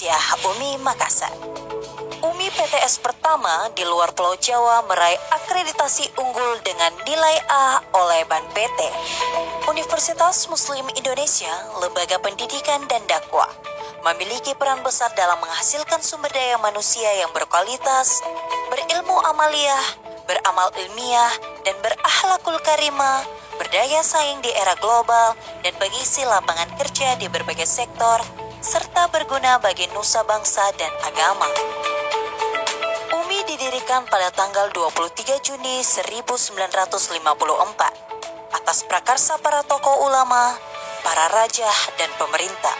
UMI Makassar. UMI PTS pertama di luar Pulau Jawa meraih akreditasi unggul dengan nilai A oleh BAN PT. Universitas Muslim Indonesia, lembaga pendidikan dan dakwah, memiliki peran besar dalam menghasilkan sumber daya manusia yang berkualitas, berilmu amaliyah, beramal ilmiah, dan berakhlakul karimah, berdaya saing di era global, dan mengisi lapangan kerja di berbagai sektor, serta berguna bagi nusa bangsa dan agama. UMI didirikan pada tanggal 23 Juni 1954 atas prakarsa para tokoh ulama, para raja, dan pemerintah.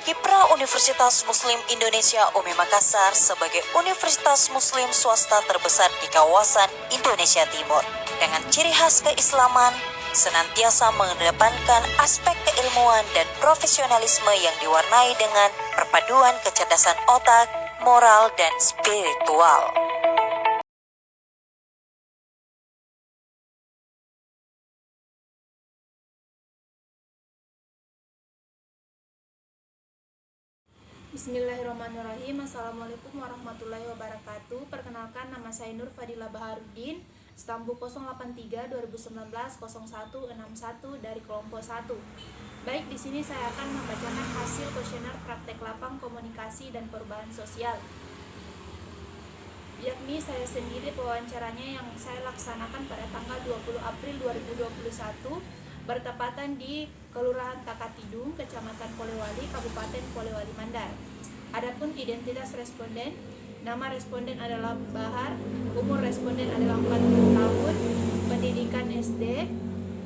Kiprah Universitas Muslim Indonesia UMI Makassar sebagai universitas muslim swasta terbesar di kawasan Indonesia Timur dengan ciri khas keislaman, senantiasa mengedepankan aspek keilmuan dan profesionalisme yang diwarnai dengan perpaduan kecerdasan otak, moral, dan spiritual. Bismillahirrahmanirrahim. Assalamualaikum warahmatullahi wabarakatuh. Perkenalkan, nama saya Nur Fadila Baharudin, stambu 083 2019 0161 dari kelompok 1. Baik, di sini saya akan membacakan hasil kuesioner praktek lapang komunikasi dan perubahan sosial. Yakni saya sendiri pewawancaranya yang saya laksanakan pada tanggal 20 April 2021 bertepatan di Kelurahan Takatidung, Kecamatan Polewali, Kabupaten Polewali Mandar. Adapun identitas responden, nama responden adalah Bahar, umur responden adalah 40 tahun, pendidikan SD,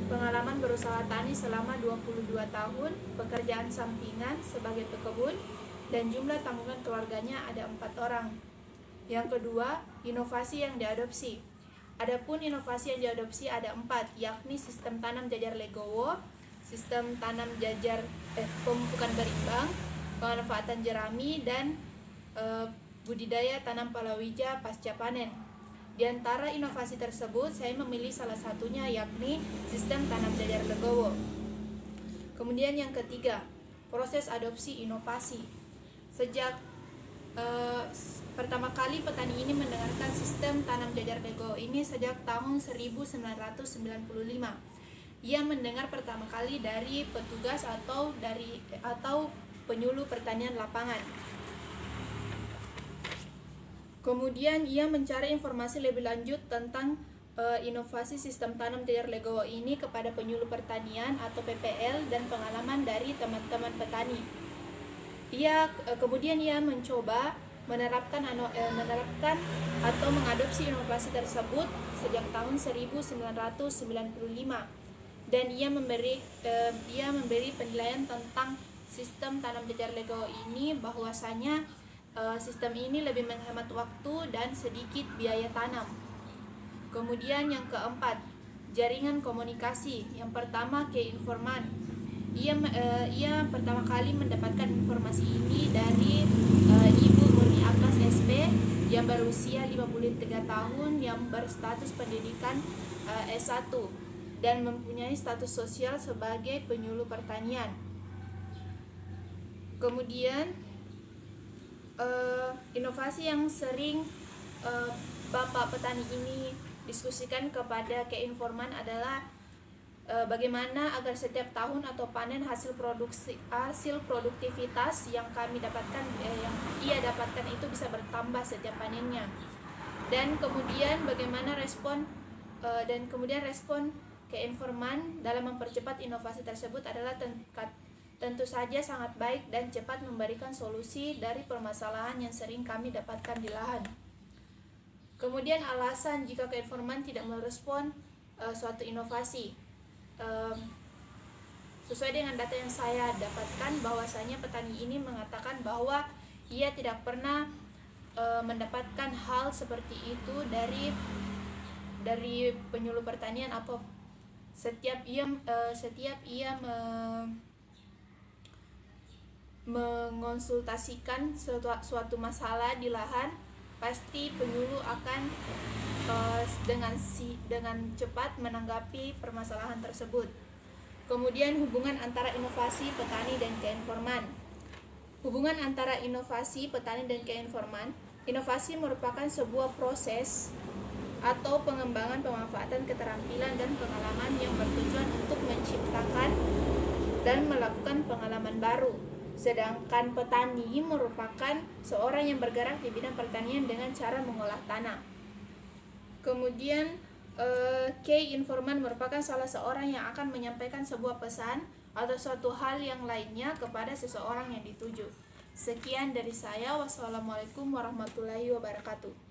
pengalaman berusaha tani selama 22 tahun, pekerjaan sampingan sebagai pekebun, dan jumlah tanggungan keluarganya ada 4 orang. Yang kedua, inovasi yang diadopsi. Adapun inovasi yang diadopsi ada 4, yakni sistem tanam jajar legowo, sistem tanam jajar pemupukan berimbang, pemanfaatan jerami, dan budidaya tanam palawija pasca panen. Di antara inovasi tersebut, saya memilih salah satunya, yakni sistem tanam jajar legowo. Kemudian yang ketiga, proses adopsi inovasi. Sejak pertama kali petani ini mendengarkan sistem tanam jajar legowo ini sejak tahun 1995. Ia mendengar pertama kali dari petugas atau penyuluh pertanian lapangan. Kemudian ia mencari informasi lebih lanjut tentang inovasi sistem tanam jajar legowo ini kepada penyuluh pertanian atau PPL dan pengalaman dari teman-teman petani. Kemudian ia mencoba menerapkan atau mengadopsi inovasi tersebut sejak tahun 1995, dan ia memberi penilaian tentang sistem tanam jajar legowo ini bahwasanya sistem ini lebih menghemat waktu dan sedikit biaya tanam. Kemudian yang keempat, jaringan komunikasi. Yang pertama, keinforman. Ia pertama kali mendapatkan informasi ini dari Ibu Murni Abbas SP yang berusia 53 tahun, yang berstatus pendidikan S1 dan mempunyai status sosial sebagai penyuluh pertanian. Kemudian inovasi yang sering Bapak petani ini diskusikan kepada keinforman adalah bagaimana agar setiap tahun atau panen hasil produktivitas yang kami dapatkan, yang ia dapatkan itu bisa bertambah setiap panennya. Dan kemudian bagaimana respon keinforman dalam mempercepat inovasi tersebut adalah tentu saja sangat baik dan cepat memberikan solusi dari permasalahan yang sering kami dapatkan di lahan. Kemudian alasan jika keinforman tidak merespon suatu inovasi. Sesuai dengan data yang saya dapatkan, bahwasanya petani ini mengatakan bahwa ia tidak pernah mendapatkan hal seperti itu dari penyuluh pertanian atau setiap ia mengonsultasikan suatu masalah di lahan, pasti penyuluh akan dengan cepat menanggapi permasalahan tersebut. Kemudian hubungan antara inovasi petani dan keinforman. Hubungan antara inovasi, petani, dan keinforman. Inovasi merupakan sebuah proses atau pengembangan pemanfaatan keterampilan dan pengalaman yang bertujuan untuk menciptakan dan melakukan pengalaman baru. Sedangkan petani merupakan seorang yang bergerak di bidang pertanian dengan cara mengolah tanah. Kemudian key informan merupakan salah seorang yang akan menyampaikan sebuah pesan atau suatu hal yang lainnya kepada seseorang yang dituju. Sekian dari saya. Wassalamualaikum warahmatullahi wabarakatuh.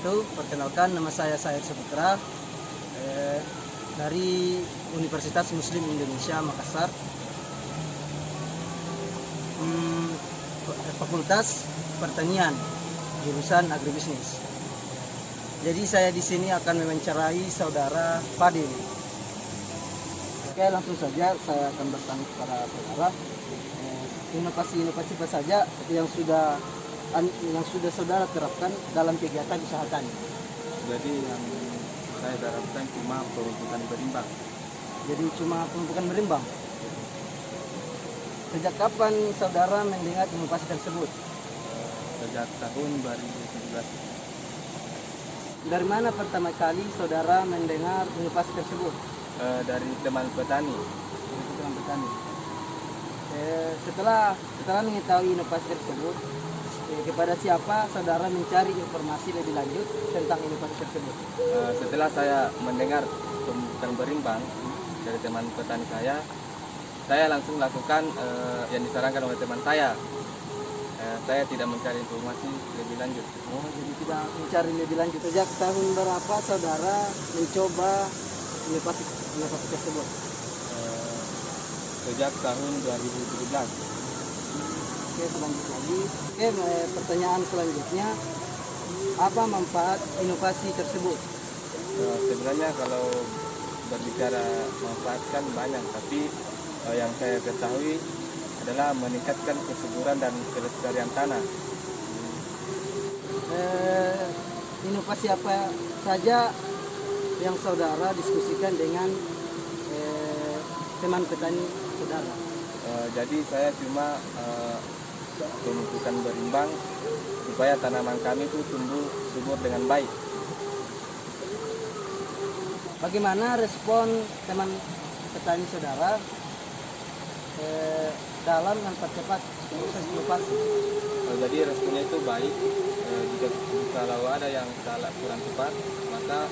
Perkenalkan, nama saya Said Saputra dari Universitas Muslim Indonesia Makassar, Fakultas Pertanian, jurusan Agribisnis. Jadi saya di sini akan mewawancarai saudara Fadil. Oke, langsung saja saya akan bertanya kepada saudara, inovasi-inovasi apa saja yang sudah saudara terapkan dalam kegiatan usaha tani? Jadi yang saya terapkan cuma pemupukan berimbang. Jadi cuma pemupukan berimbang. Sejak kapan saudara mendengar inovasi tersebut? Sejak tahun 2017. Dari mana pertama kali saudara mendengar inovasi tersebut? Dari teman petani. Dari teman petani. Setelah mengetahui inovasi tersebut, kepada siapa saudara mencari informasi lebih lanjut tentang inovasi tersebut? Setelah saya mendengar pemupukan berimbang dari teman petani saya langsung lakukan yang disarankan oleh teman saya. Saya tidak mencari informasi lebih lanjut. Oh, jadi tidak mencari lebih lanjut. Sejak tahun berapa saudara mencoba inovasi tersebut? Sejak tahun 2017. Oke, lanjut lagi. Oke, pertanyaan selanjutnya, apa manfaat inovasi tersebut? Sebenarnya kalau berbicara manfaat kan banyak, tapi yang saya ketahui adalah meningkatkan kesuburan dan kelestarian tanah. Inovasi apa saja yang saudara diskusikan dengan teman petani saudara? Jadi saya cuma pemupukan berimbang supaya tanaman kami itu tumbuh subur dengan baik. Bagaimana respon teman petani saudara dalam mempercepat proses inovasi? Jadi responnya itu baik. Kalau ada yang salah kurang cepat, maka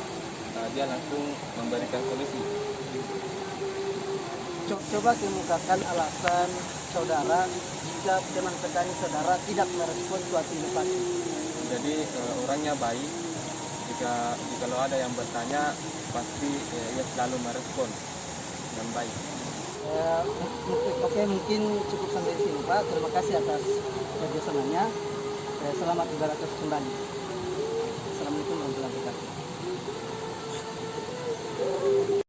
dia langsung memberikan solusi. Coba kemukakan alasan saudara jika teman petani saudara tidak merespon suatu inovasi. Jadi orangnya baik. Kalau ada yang bertanya, pasti ia selalu merespon dengan baik. Oke, mungkin cukup sampai di sini Pak. Terima kasih atas kerjasamanya. Selamat beraktivitas kembali.